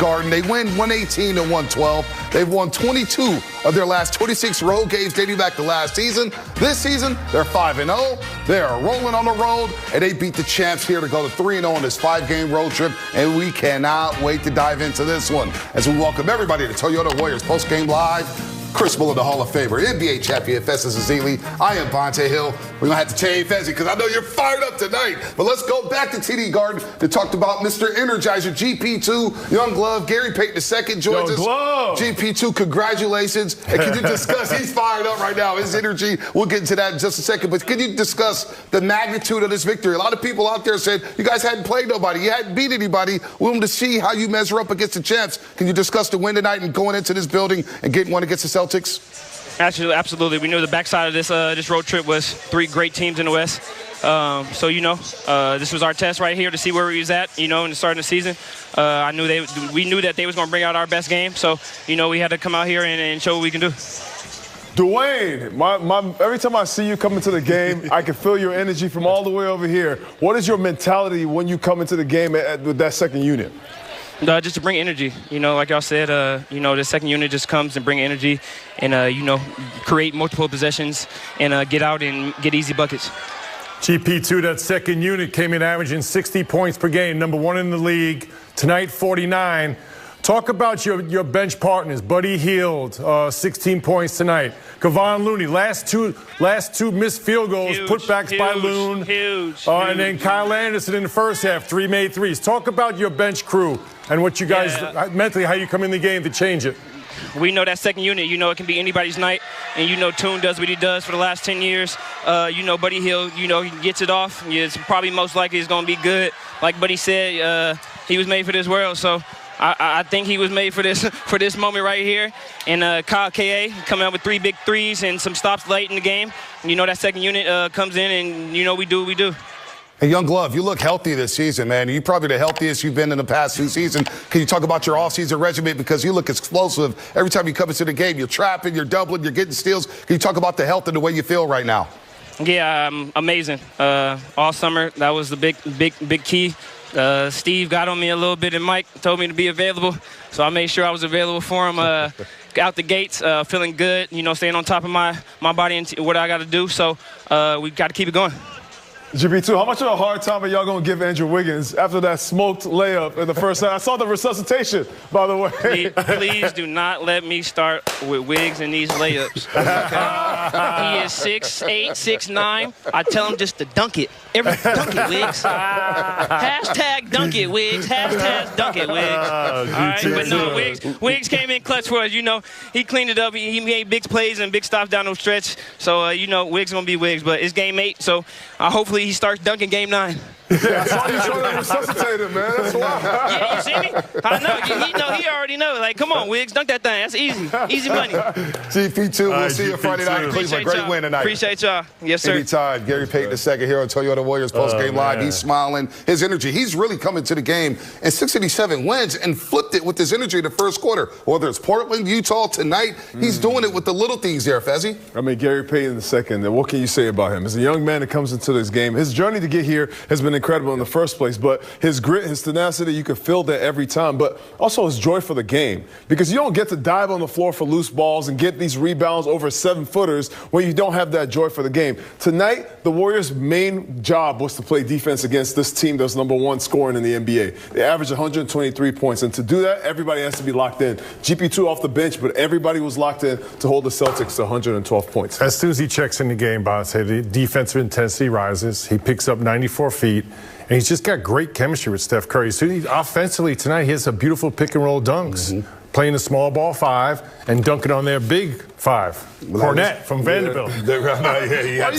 Garden. They win 118-112. They've won 22 of their last 26 road games dating back to last season. This season, they're 5-0. They are rolling on the road, and they beat the champs here to go to 3-0 on this 5-game road trip, and we cannot wait to dive into this one as we welcome everybody to Toyota Warriors Post-Game Live. Chris Muller, the Hall of Famer, NBA champion, Festus Ezeli. I am Bonte Hill. We're going to have to change Fezzi because I know you're fired up tonight. But let's go back to TD Garden to talk about Mr. Energizer, GP2, Young Glove, Gary Payton II joins us. GP2, congratulations. And can you discuss, he's fired up right now, his energy. We'll get into that in just a second. But can you discuss the magnitude of this victory? A lot of people out there said you guys hadn't played nobody. You hadn't beat anybody. We want to see how you measure up against the champs. Can you discuss the win tonight and going into this building and getting one against the Celtics? Absolutely. We knew the backside of this road trip was 3 great teams in the West. So, this was our test right here to see where we was at, in the start of the season. We knew that they was going to bring out our best game. So, we had to come out here and show what we can do. Dwayne, every time I see you come into the game, I can feel your energy from all the way over here. What is your mentality when you come into the game with that second unit? Just to bring energy, like y'all said, the second unit just comes and bring energy and, create multiple possessions and get out and get easy buckets. GP2, that second unit came in averaging 60 points per game, number 1 in the league. Tonight, 49. Talk about your bench partners. Buddy Hield, 16 points tonight. Kevon Looney, last two missed field goals, putbacks by Loon. And then Kyle Anderson in the first half, 3 made threes. Talk about your bench crew and what you guys, mentally, how you come in the game to change it. We know that second unit, it can be anybody's night. And Toon does what he does for the last 10 years. Buddy Hield, he gets it off. It's probably most likely it's going to be good. Like Buddy said, he was made for this world. So I think he was made for this moment right here. And Kyle K.A. coming out with 3 big threes and some stops late in the game. That second unit comes in and, we do what we do. Hey, Young Glove, you look healthy this season, man. You're probably the healthiest you've been in the past 2 seasons. Can you talk about your off-season regimen? Because you look explosive. Every time you come into the game, you're trapping, you're doubling, you're getting steals. Can you talk about the health and the way you feel right now? Yeah, amazing. All summer, that was the big key. Steve got on me a little bit, and Mike told me to be available. So I made sure I was available for him out the gates, feeling good, staying on top of my body and what I got to do. So we got to keep it going. GP2, how much of a hard time are y'all going to give Andrew Wiggins after that smoked layup in the first half? I saw the resuscitation, by the way. Please do not let me start with Wiggs in these layups. Okay? He is 6'8", 6'9". I tell him just to dunk it. Dunk it, Wiggs. Hashtag dunk it, Wiggs. Hashtag dunk it, Wiggs. All right? But no, Wiggs came in clutch for us. He cleaned it up. He made big plays and big stops down the stretch. So, Wiggs going to be Wiggs. But it's game 8, so hopefully he starts dunking game 9. Yeah, I saw you trying to resuscitate him, man. That's why. Yeah, you see me? I know. He already knows. Like, come on, Wiggs, dunk that thing. That's easy. Easy money. GP2, we'll see you Friday night in Cleveland. Great win tonight. Appreciate y'all. Yes, sir. Anytime. Gary Payton II here on Toyota Warriors Post-Game Live. He's smiling. His energy. He's really coming to the game. And 687 wins and flipped it with his energy in the first quarter. Whether it's Portland, Utah tonight, he's doing it with the little things there, Fezzi. I mean, Gary Payton II, what can you say about him? As a young man that comes into this game, his journey to get here has been incredible in the first place, but his grit, his tenacity, you can feel that every time, but also his joy for the game, because you don't get to dive on the floor for loose balls and get these rebounds over 7-footers when you don't have that joy for the game. Tonight, the Warriors' main job was to play defense against this team that's #1 scoring in the NBA. They averaged 123 points, and to do that, everybody has to be locked in. GP2 off the bench, but everybody was locked in to hold the Celtics to 112 points. As soon as he checks in the game, Bob, the defensive intensity rises. He picks up 94 feet. And he's just got great chemistry with Steph Curry. So offensively tonight, he has some beautiful pick-and-roll dunks, playing the small ball 5 and dunking on their big 5. Cornette from Vanderbilt. Why you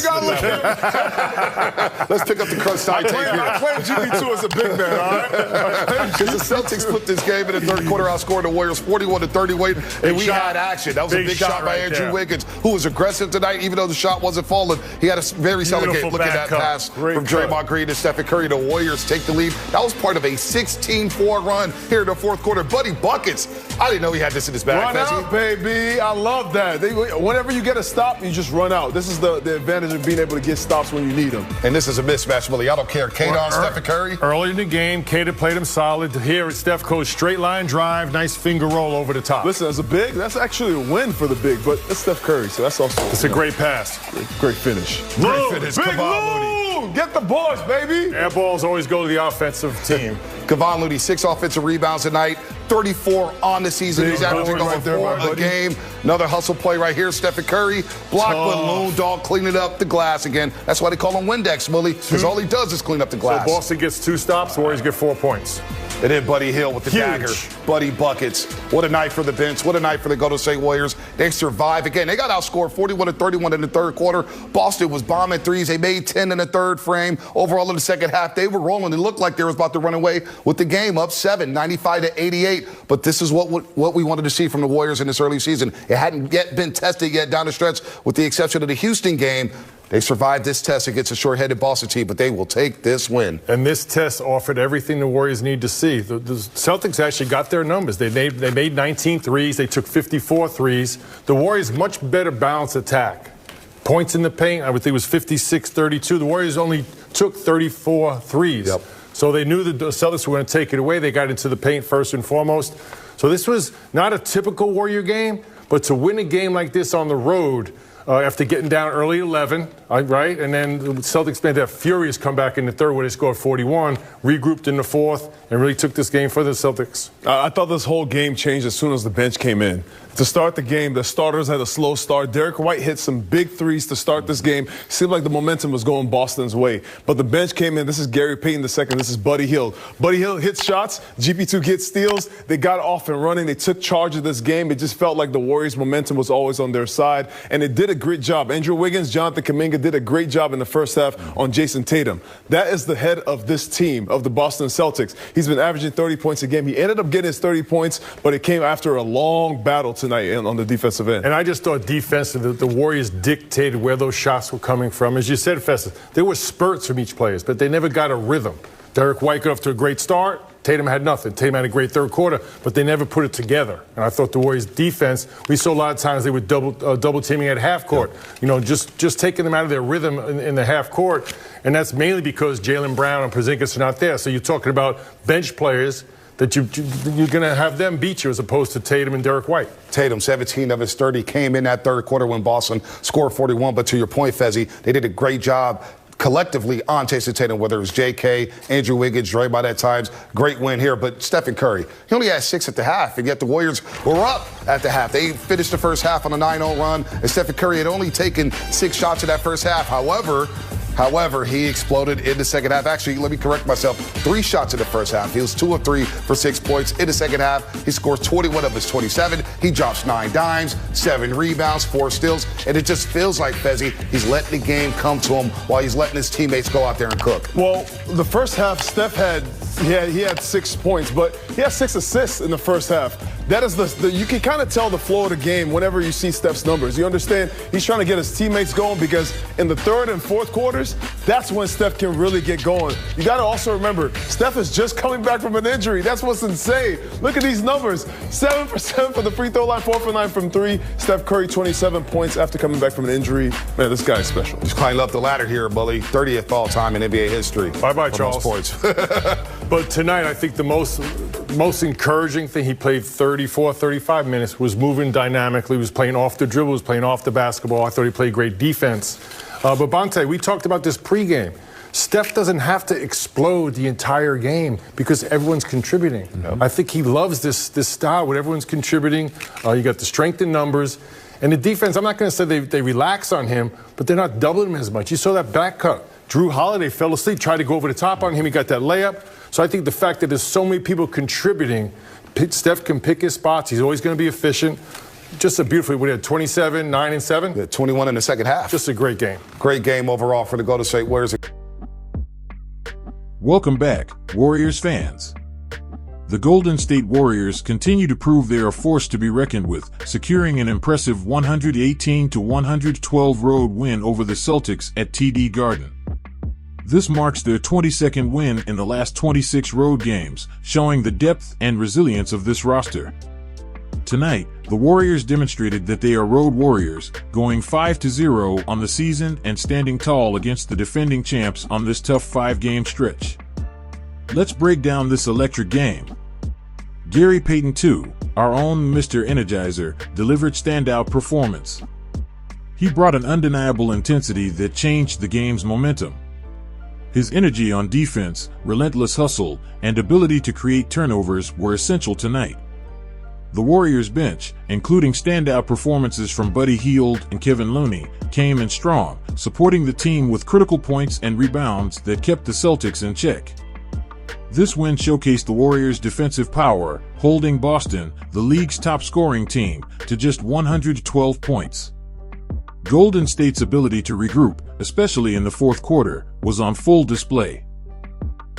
gotta look at Let's pick up the crunch time tape here. I claim GP2 as a big man, all right? Because the Celtics flipped this game in the third quarter, outscoring the Warriors 41-30, and we had action. That was a big shot by Andrew Wiggins, who was aggressive tonight, even though the shot wasn't falling. He had a very solid game. Look at that pass from Draymond Green to Stephen Curry. The Warriors take the lead. That was part of a 16-4 run here in the fourth quarter. Buddy Buckets. I didn't know he had this in his bag. Run out, baby. I love that. Whenever you get a stop, you just run out. This is the advantage of being able to get stops when you need them. And this is a mismatch, Willie. I don't care. Kate on Stephen Curry. Early in the game, Kate played him solid. Here, Steph goes straight line drive, nice finger roll over the top. Listen, as a big, that's actually a win for the big, but it's Steph Curry, so that's also it's a great pass. Great finish. Great finish. Big Lou! Get the boys, baby! Air balls always go to the offensive team. Kevon Looney, 6 offensive rebounds tonight, 34 on the season. He's averaging over 4 a game. Another hustle play right here. Stephen Curry, blocked with Loon Dog, cleaning up the glass again. That's why they call him Windex, Willie, because all he does is clean up the glass. So Boston gets 2 stops, Warriors get 4 points. And then Buddy Hill with the dagger. Buddy buckets. What a night for the bench. What a night for the Golden State Warriors. They survive again. They got outscored 41-31 in the third quarter. Boston was bombing threes. They made 10 in the third frame. Overall in the second half, they were rolling. It looked like they was about to run away with the game, up 7, 95-88. But this is what we wanted to see from the Warriors in this early season. It hadn't yet been tested yet down the stretch, with the exception of the Houston game. They survived this test against a short-headed Boston team, but they will take this win. And this test offered everything the Warriors need to see. The Celtics actually got their numbers. They made 19 threes. They took 54 threes. The Warriors much better balanced attack. Points in the paint, I would think it was 56-32. The Warriors only took 34 threes. Yep. So they knew the Celtics were going to take it away. They got into the paint first and foremost. So this was not a typical Warrior game, but to win a game like this on the road, after getting down early 11, right? And then the Celtics made that furious comeback in the third where they scored 41, regrouped in the fourth, and really took this game for the Celtics. I thought this whole game changed as soon as the bench came in. To start the game, the starters had a slow start. Derek White hit some big threes to start this game. Seemed like the momentum was going Boston's way. But the bench came in. This is Gary Payton II. This is Buddy Hield. Buddy Hield hits shots. GP2 gets steals. They got off and running. They took charge of this game. It just felt like the Warriors' momentum was always on their side. And it did a great job. Andrew Wiggins, Jonathan Kuminga did a great job in the first half on Jason Tatum. That is the head of this team, of the Boston Celtics. He's been averaging 30 points a game. He ended up getting his 30 points, but it came after a long battle tonight on the defensive end. And I just thought defensively, the Warriors dictated where those shots were coming from. As you said, Festus, there were spurts from each player, but they never got a rhythm. Derek White got off to a great start. Tatum had nothing. Tatum had a great third quarter, but they never put it together. And I thought the Warriors' defense, we saw a lot of times they were double teaming at half court. Yeah. You know, just taking them out of their rhythm in the half court. And that's mainly because Jaylen Brown and Porzingis are not there. So you're talking about bench players that you're going to have them beat you as opposed to Tatum and Derek White. Tatum, 17 of his 30, came in that third quarter when Boston scored 41. But to your point, Fezzi, they did a great job collectively on Jason Tatum, whether it was J.K., Andrew Wiggins, Draymond at times. Great win here. But Stephen Curry, he only had 6 at the half, and yet the Warriors were up at the half. They finished the first half on a 9-0 run, and Stephen Curry had only taken 6 shots in that first half. However, he exploded in the second half. Actually, let me correct myself. 3 shots in the first half. He was 2 of 3 for 6 points. In the second half, he scores 21 of his 27. He drops 9 dimes, 7 rebounds, 4 steals. And it just feels like, Fezzi, he's letting the game come to him while he's letting his teammates go out there and cook. Well, the first half, Steph had 6 points, but he had 6 assists in the first half. That is you can kind of tell the flow of the game whenever you see Steph's numbers. You understand he's trying to get his teammates going, because in the third and fourth quarters, that's when Steph can really get going. You got to also remember, Steph is just coming back from an injury. That's what's insane. Look at these numbers. 7 for 7 for the free throw line, 4 for 9 from 3. Steph Curry, 27 points after coming back from an injury. Man, this guy is special. He's climbing up the ladder here, Bully. 30th all-time in NBA history. Bye-bye, Charles. Points. But tonight, I think the most encouraging thing, he played 34, 35 minutes, was moving dynamically, was playing off the dribble, was playing off the basketball. I thought he played great defense. But Bonte, we talked about this pregame. Steph doesn't have to explode the entire game because everyone's contributing. Yep. I think he loves this style when everyone's contributing. You got the strength in numbers. And the defense, I'm not going to say they relax on him, but they're not doubling him as much. You saw that back cut. Drew Holiday fell asleep, tried to go over the top on him. He got that layup. So I think the fact that there's so many people contributing, Steph can pick his spots. He's always going to be efficient. Just a beautiful, we had 27, 9, and 7. Yeah, 21 in the second half. Just a great game. Great game overall for the Golden State Warriors. Welcome back, Warriors fans. The Golden State Warriors continue to prove they are a force to be reckoned with, securing an impressive 118-112 road win over the Celtics at TD Garden. This marks their 22nd win in the last 26 road games, showing the depth and resilience of this roster. Tonight, the Warriors demonstrated that they are road warriors, going 5-0 on the season and standing tall against the defending champs on this tough 5-game stretch. Let's break down this electric game. Gary Payton II, our own Mr. Energizer, delivered standout performance. He brought an undeniable intensity that changed the game's momentum. His energy on defense, relentless hustle, and ability to create turnovers were essential tonight. The Warriors bench, including standout performances from Buddy Hield and Kevin Looney, came in strong, supporting the team with critical points and rebounds that kept the Celtics in check. This win showcased the Warriors' defensive power, holding Boston, the league's top-scoring team, to just 112 points. Golden State's ability to regroup, especially in the fourth quarter, was on full display.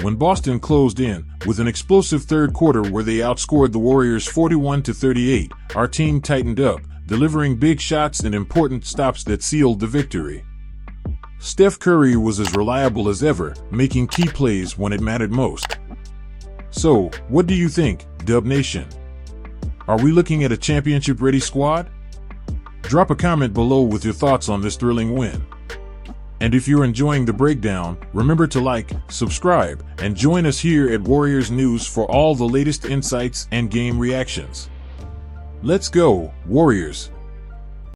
When Boston closed in, with an explosive third quarter where they outscored the Warriors 41-38, our team tightened up, delivering big shots and important stops that sealed the victory. Steph Curry was as reliable as ever, making key plays when it mattered most. So, what do you think, Dub Nation? Are we looking at a championship-ready squad? Drop a comment below with your thoughts on this thrilling win. And if you're enjoying the breakdown, remember to like, subscribe, and join us here at Warriors News for all the latest insights and game reactions. Let's go, Warriors!